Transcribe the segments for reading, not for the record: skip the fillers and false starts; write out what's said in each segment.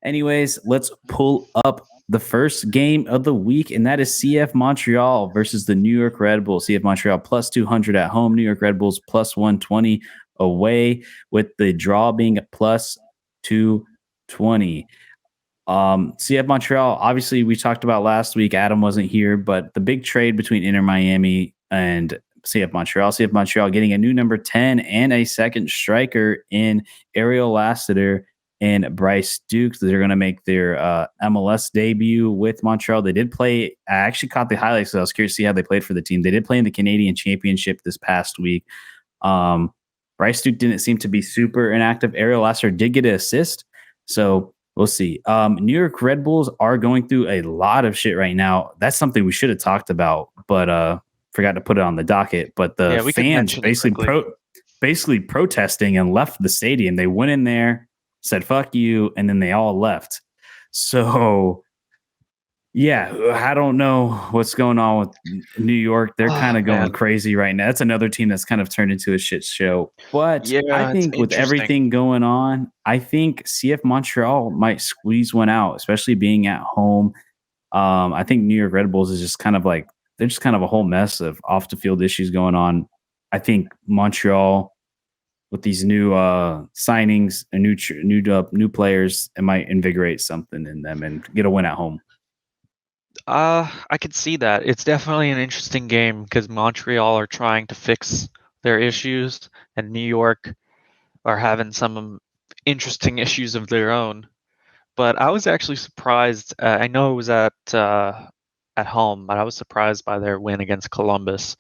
Anyways, let's pull up the first game of the week, and that is CF Montreal versus the New York Red Bulls. CF Montreal plus 200 at home, New York Red Bulls plus 120 away, with the draw being plus 220. CF Montreal, obviously, we talked about last week. Adam wasn't here, but the big trade between Inter Miami and CF Montreal. CF Montreal getting a new number 10 and a second striker in Ariel Lassiter and Bryce Dukes. They're going to make their MLS debut with Montreal. They did play. I actually caught the highlights, so I was curious to see how they played for the team. They did play in the Canadian Championship this past week. Bryce Duke didn't seem to be super inactive. Ariel Lassiter did get an assist, so we'll see. New York Red Bulls are going through a lot of shit right now. That's something we should have talked about, but forgot to put it on the docket. But the fans basically protesting and left the stadium. They went in there, said fuck you, and then they all left. So yeah, I don't know what's going on with New York. They're kind of going crazy right now. That's another team that's kind of turned into a shit show. But I think with everything going on, I think CF Montreal might squeeze one out, especially being at home. I think New York Red Bulls is just kind of like, they're just kind of a whole mess of off the field issues going on. I think Montreal, with these new signings and new players, it might invigorate something in them and get a win at home. I could see that. It's definitely an interesting game because Montreal are trying to fix their issues, and New York are having some interesting issues of their own. But I was actually surprised. I know it was at home, but I was surprised by their win against Columbus.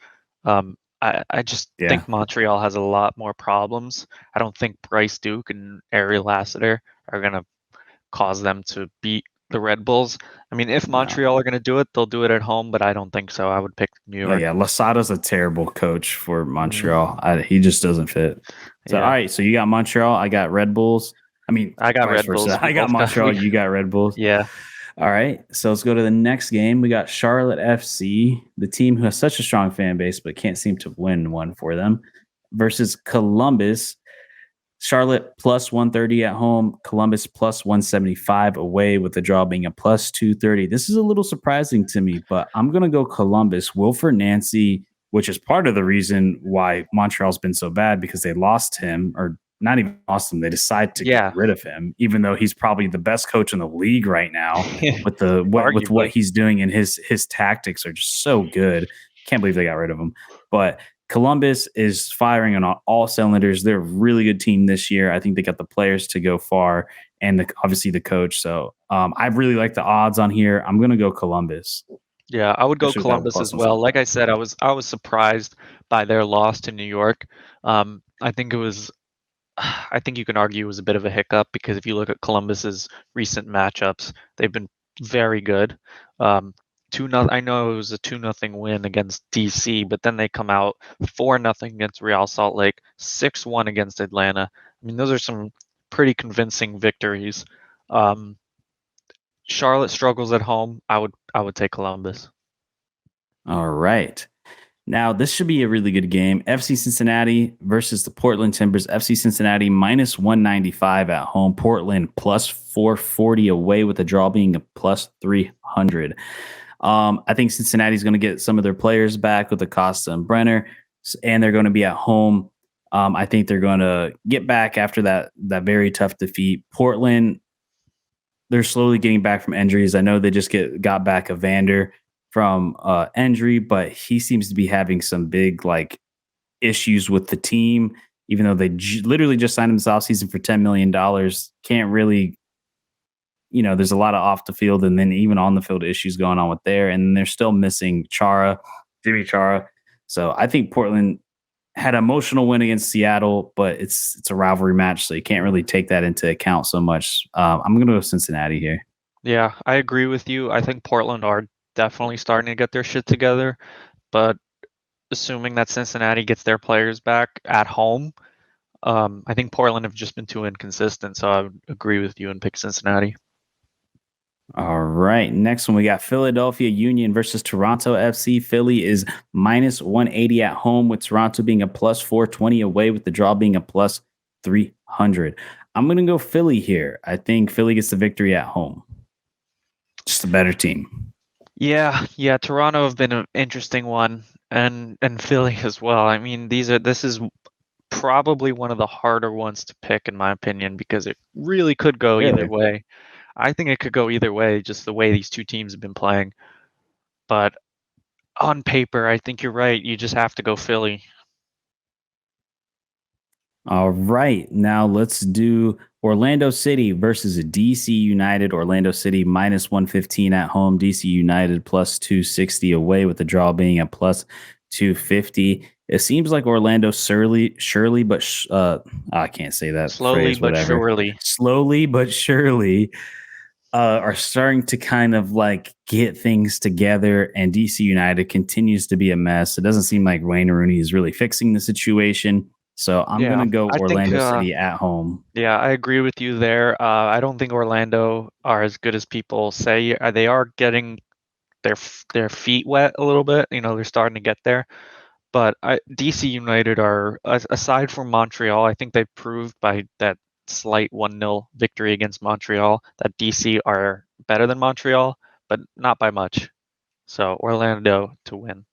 I just think Montreal has a lot more problems. I don't think Bryce Duke and Ariel Lassiter are going to cause them to beat the Red Bulls. I mean, if Montreal are going to do it, they'll do it at home, but I don't think so. I would pick New York. Yeah, Losada's a terrible coach for Montreal. He just doesn't fit. So, all right, so you got Montreal. I got Red Bulls. I got Red Bulls. I got Montreal. You got Red Bulls. Yeah. All right, so let's go to the next game. We got Charlotte FC, the team who has such a strong fan base but can't seem to win one for them, versus Columbus. Charlotte plus 130 at home, Columbus plus 175 away, with the draw being a plus 230. This is a little surprising to me, but I'm going to go Columbus. Wilfred Nancy, which is part of the reason why Montreal's been so bad, because they lost him, or not even lost him. They decided to get rid of him, even though he's probably the best coach in the league right now with with what he's doing, and his tactics are just so good. Can't believe they got rid of him. But Columbus is firing on all cylinders. They're a really good team this year. I think they got the players to go far, and obviously the coach. So I really like the odds on here. I'm going to go Columbus. Yeah, I would go Columbus as well. Like I said, I was surprised by their loss to New York. I think you can argue it was a bit of a hiccup, because if you look at Columbus's recent matchups, they've been very good. 2-0. I know it was a 2-0 win against DC, but then they come out 4-0 against Real Salt Lake, 6-1 against Atlanta. I mean, those are some pretty convincing victories. Charlotte struggles at home. I would take Columbus. All right. Now, this should be a really good game. FC Cincinnati versus the Portland Timbers. FC Cincinnati minus 195 at home. Portland plus 440 away, with the draw being a plus 300. I think Cincinnati's going to get some of their players back with Acosta and Brenner, and they're going to be at home. I think they're going to get back after that very tough defeat. Portland, they're slowly getting back from injuries. I know they just got back Evander from injury, but he seems to be having some big issues with the team, even though they literally just signed him this offseason for $10 million. Can't really, there's a lot of off the field and then even on the field issues going on with there. And they're still missing Jimmy Chara. So I think Portland had an emotional win against Seattle, but it's a rivalry match, so you can't really take that into account so much. I'm going to go Cincinnati here. Yeah, I agree with you. I think Portland are definitely starting to get their shit together, but assuming that Cincinnati gets their players back at home, I think Portland have just been too inconsistent, so I would agree with you and pick Cincinnati. All right, next one we got Philadelphia Union versus Toronto FC. Philly is minus 180 at home, with Toronto being a plus 420 away, with the draw being a plus 300. I'm gonna go Philly here. I think Philly gets the victory at home. Just a better team. Yeah. Toronto have been an interesting one, and Philly as well. I mean, this is probably one of the harder ones to pick in my opinion because it really could go either Really? way. I think it could go either way, just the way these two teams have been playing. But on paper, I think you're right. You just have to go Philly. All right. Now let's do Orlando City versus DC United. Orlando City minus 115 at home. DC United plus 260 away, with the draw being at plus 250. It seems like Orlando surely, but I can't say that Slowly phrase, but whatever. surely. Slowly but surely are starting to kind of like get things together, and DC United continues to be a mess. It doesn't seem like Wayne Rooney is really fixing the situation. So I'm Yeah, gonna go I think Orlando City at home. yeah, I agree with you there. I don't think Orlando are as good as people say. They are getting their feet wet a little bit. You know, they're starting to get there. But DC United are, aside from Montreal, I think they proved by that slight 1-0 victory against Montreal that DC are better than Montreal, but not by much. So Orlando to win.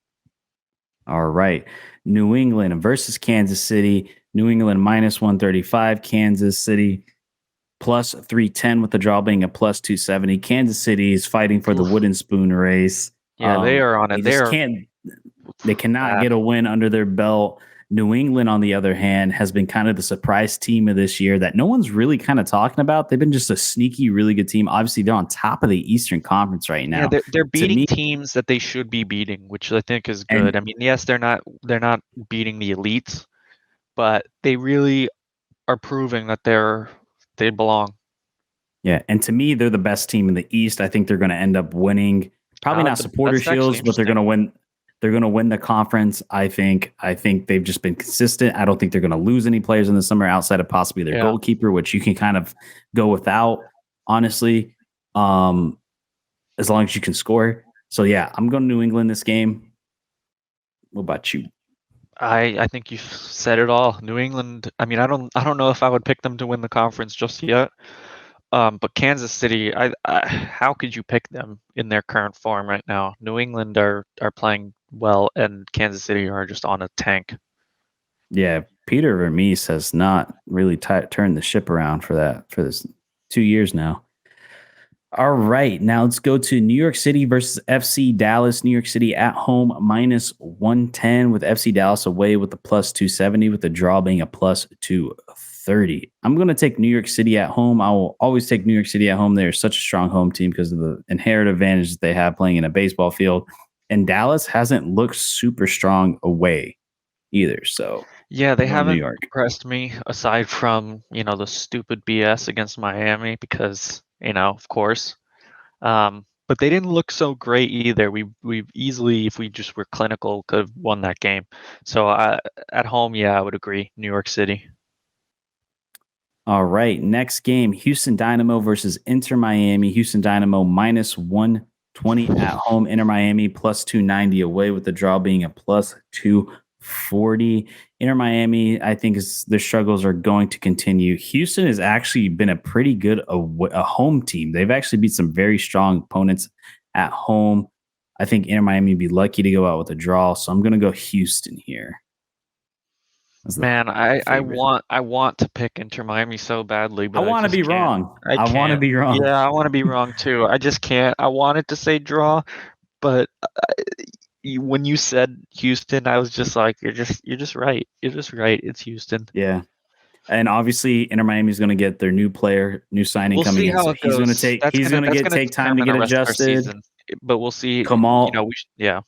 All right. New England versus Kansas City. New England minus 135. Kansas City plus 310, with the draw being a plus 270. Kansas City is fighting for the Oof. wooden spoon race. Yeah, they are on They it. They just are can't, they cannot bad. get a win under their belt. New England, on the other hand, has been kind of the surprise team of this year that no one's really kind of talking about. They've been just a sneaky, really good team. Obviously, they're on top of the Eastern Conference right Yeah, now. they're To beating me, teams that they should be beating, which I think is good. and I mean, yes, they're not beating the elites, but they really are proving that they belong. yeah, and to me, they're the best team in the East. I think they're going to end up winning. Probably not supporter That's actually shields, but they're going interesting. to win. They're going to win the conference. I think. I think they've just been consistent. I don't think they're going to lose any players in the summer outside of possibly their Yeah. goalkeeper, which you can kind of go without, honestly, as long as you can score. So yeah, I'm going to New England this game. What about you? I think you said it all. New England, I mean, I don't know if I would pick them to win the conference just yet. But Kansas City, how could you pick them in their current form right now? New England are playing well, and Kansas City are just on a tank. Yeah, Peter Vermees has not really turned the ship around for this 2 years now. All right, now let's go to New York City versus FC Dallas. New York City at home minus 110, with FC Dallas away with the plus 270, with the draw being a plus 230. I'm going to take New York City at home. I will always take New York City at home. They're such a strong home team because of the inherent advantage that they have playing in a baseball field. And Dallas hasn't looked super strong away either. So Yeah, they I'm going New haven't York. impressed me aside from, the stupid BS against Miami because, of course. But they didn't look so great either. We easily, if we just were clinical, could have won that game. So at home, yeah, I would agree. New York City. All right. Next game, Houston Dynamo versus Inter Miami. Houston Dynamo minus 120 at home. Inter Miami plus 290 away, with the draw being a plus 240. Inter Miami, I think their struggles are going to continue. Houston has actually been a pretty good a home team. They've actually beat some very strong opponents at home. I think Inter Miami would be lucky to go out with a draw. So I'm going to go Houston here as the Man, I favorite. want to pick Inter Miami so badly, I but I want to just be can't. wrong. I I want to can't. be wrong. Yeah, I want to be wrong too. I just can't. I wanted to say draw, but when you said Houston, I was just like, you're just right. You're just right. It's Houston. Yeah. And obviously Inter Miami is going to get their new player, new signing We'll coming see in. how So it goes. That's he's gonna going to that's get gonna take time to determine get the rest of our adjusted. season. But we'll see. Kamal Yeah,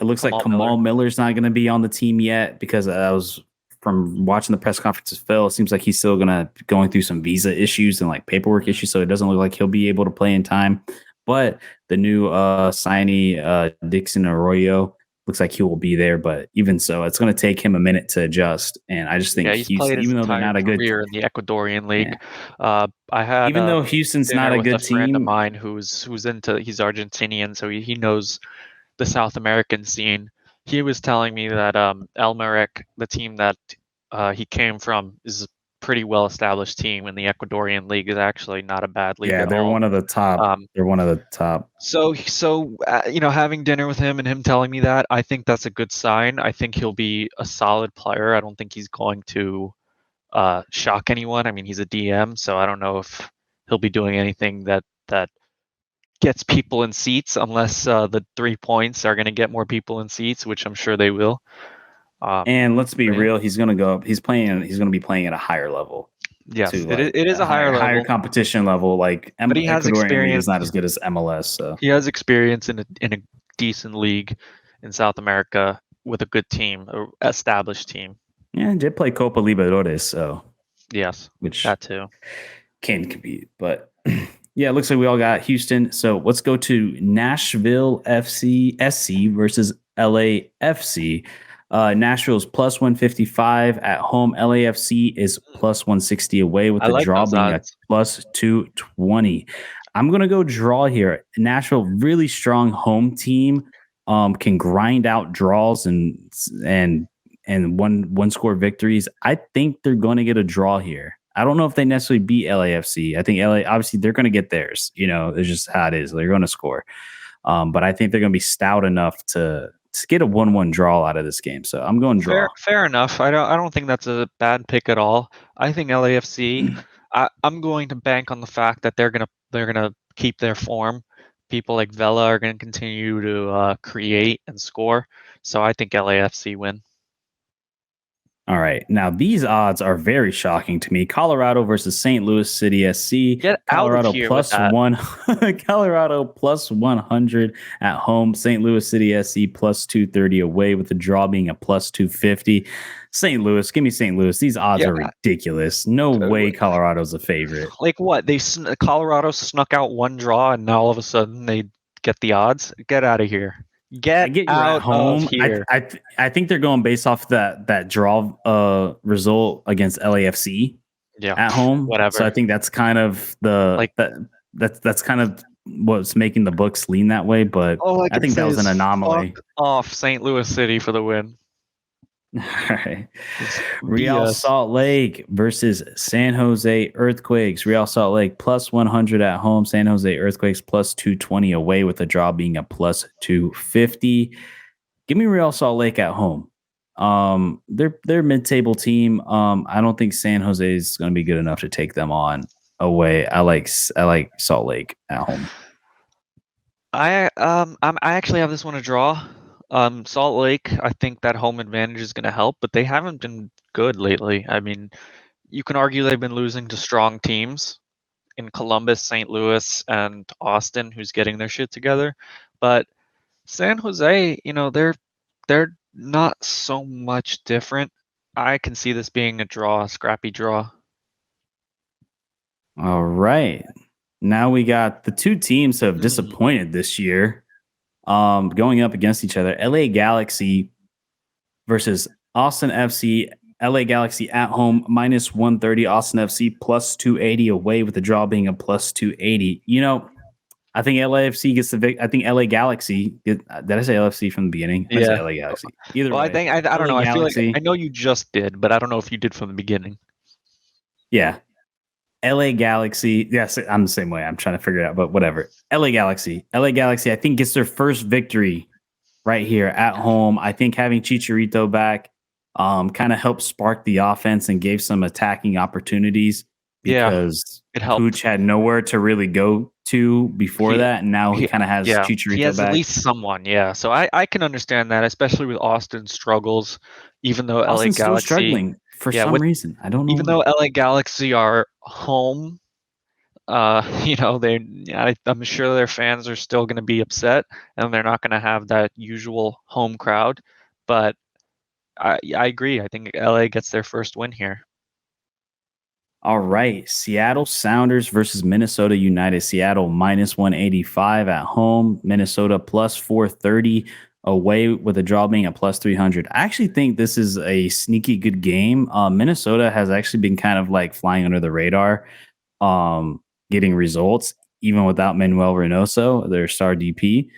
It looks like Kamal Miller. Kamal Miller's not going to be on the team yet, because I was from watching the press conferences. Phil, it seems like he's still going through some visa issues and like paperwork Mm. issues, so it doesn't look like he'll be able to play in time. But the new signee Dixon Arroyo looks like he will be there. But even so, it's going to take him a minute to adjust. And I just think Yeah, he's played Houston, his even though they're entire not a good, career in the Ecuadorian yeah, league. I had even though Houston's not dinner a with a good friend of team, mine he's Argentinian, so he knows the South American scene. He was telling me that El Merrick, the team that he came from, is pretty well established team, and the Ecuadorian league is actually not a bad league Yeah, at they're all. one of the top. They're one of the top. Having dinner with him and him telling me that, I think that's a good sign. I think he'll be a solid player. I don't think he's going to shock anyone. I mean, he's a DM, so I don't know if he'll be doing anything that gets people in seats, unless the 3 points are going to get more people in seats, which I'm sure they will. And let's be But yeah. real, he's going to go up. He's going to be playing at a higher level. Yes, To it like is a a higher higher level, competition level. Like but he has Ecuadorian league is experience. not as good as MLS. So He has experience in a decent league in South America with a good team, a established team. yeah, and did play Copa Libertadores, so Yes, which that too. can compete. But yeah, it looks like we all got Houston. So let's go to Nashville FC SC versus LAFC. Nashville's plus 155 at home. LAFC is plus 160 away, with I the like draw those being a odds. plus 220. I'm going to go draw here. Nashville, really strong home team, can grind out draws and one score victories. I think they're going to get a draw here. I don't know if they necessarily beat LAFC. I think LA, obviously they're going to get theirs. It's just how it is. They're going to score. But I think they're going to be stout enough to get a 1-1 draw out of this game. So I'm going draw. Fair enough. I don't think that's a bad pick at all. I think LAFC. I'm going to bank on the fact that they're gonna keep their form. People like Vela are going to continue to create and score. So I think LAFC win. All right. Now, these odds are very shocking to me. Colorado versus St. Louis City SC. Get out of Colorado here with plus that. one. Colorado plus 100 at home. St. Louis City SC plus 230 away, with the draw being a plus 250. St. Louis, give me St. Louis. These odds are ridiculous. No way Colorado's a favorite. Like what? Colorado snuck out one draw, and now all of a sudden they get the odds. Get out of here. I get you're at home. Here. I think they're going based off that draw result against LAFC at home. Whatever. So I think that's kind of that's kind of what's making the books lean that way. But I think that was an anomaly. Fuck off St. Louis City for the win. All right. Real Salt Lake versus San Jose Earthquakes. Real Salt Lake plus 100 at home. San Jose Earthquakes plus 220 away, with the draw being a plus 250. Give me Real Salt Lake at home. They're mid-table team. I don't think San Jose is going to be good enough to take them on away. I like Salt Lake at home. I actually have this one a draw. Salt Lake, I think that home advantage is going to help, but they haven't been good lately. I mean, you can argue they've been losing to strong teams in Columbus, St. Louis, and Austin, who's getting their shit together. But San Jose, they're not so much different. I can see this being a scrappy draw. All right. Now we got the two teams who have disappointed this year. Going up against each other. LA Galaxy versus Austin FC. LA Galaxy at home minus 130. Austin FC plus 280 away, with the draw being a plus 280. I think LAFC gets the I think LA Galaxy. Did I say LFC from the beginning? I said LA Galaxy. Either way. I don't know. I feel like I know you just did, but I don't know if you did from the beginning. Yeah. LA Galaxy. Yes, I'm the same way. I'm trying to figure it out, but whatever. LA Galaxy, I think gets their first victory right here at home. I think having Chicharito back kind of helped spark the offense and gave some attacking opportunities, because it helped. Pooch had nowhere to really go to before that, and now he kind of has Chicharito he has back. At least someone, So I can understand that, especially with Austin's struggles, even though Austin's LA Galaxy still struggling for some reason. I don't know. Even though LA Galaxy are home, I'm sure their fans are still going to be upset, and they're not going to have that usual home crowd. But I agree. I think LA gets their first win here. All right. Seattle Sounders versus Minnesota United. Seattle minus 185 at home. Minnesota plus 430 away, with a draw being a plus 300. I actually think this is a sneaky good game. Minnesota has actually been kind of like flying under the radar, getting results even without Manuel Reynoso, their star DP.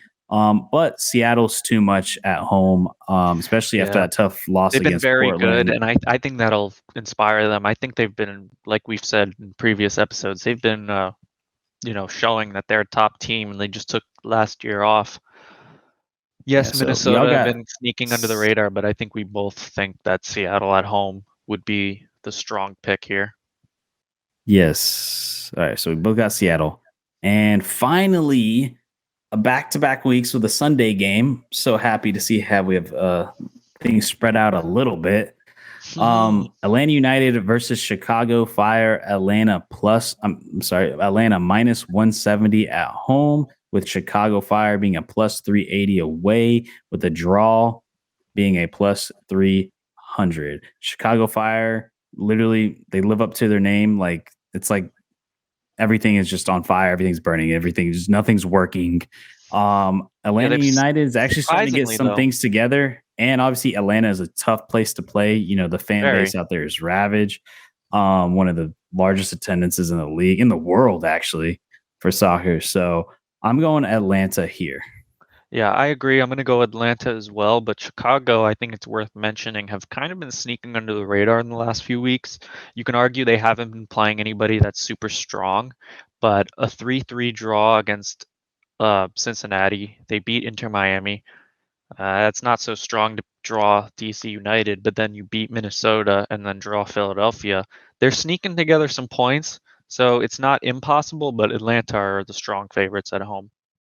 But Seattle's too much at home, especially after Yeah. that tough loss They've been against very good, Portland. and I think that'll inspire them. I think they've been, like we've said in previous episodes, they've been showing that they're a top team, and they just took last year off. Yeah, Yes, so y'all Minnesota have got been sneaking under the radar, but I think we both think that Seattle at home would be the strong pick here. yes. All right, so we both got Seattle. And finally, a back-to-back weeks with a Sunday game. So happy to see how we have things spread out a little bit. Atlanta United versus Chicago Fire. Atlanta minus 170 at home, with Chicago Fire being a plus 380 away, with the draw being a plus 300. Chicago Fire, literally, they live up to their name. Like, it's like everything is just on fire, everything's burning, nothing's working. Yeah, Atlanta they've United is actually starting to get surprisingly some though, things together. And obviously Atlanta is a tough place to play. You know, the fan base very. out there is ravaged. One of the largest attendances in the league, in the world, actually, for soccer. So I'm going Atlanta here. Yeah, I agree. I'm going to go Atlanta as well, but Chicago, I think it's worth mentioning, have kind of been sneaking under the radar in the last few weeks. You can argue they haven't been playing anybody that's super strong, but a 3-3 draw against Cincinnati, they beat Inter Miami. That's not so strong to draw DC United, but then you beat Minnesota and then draw Philadelphia. They're sneaking together some points, so it's not impossible, but Atlanta are the strong favorites at home.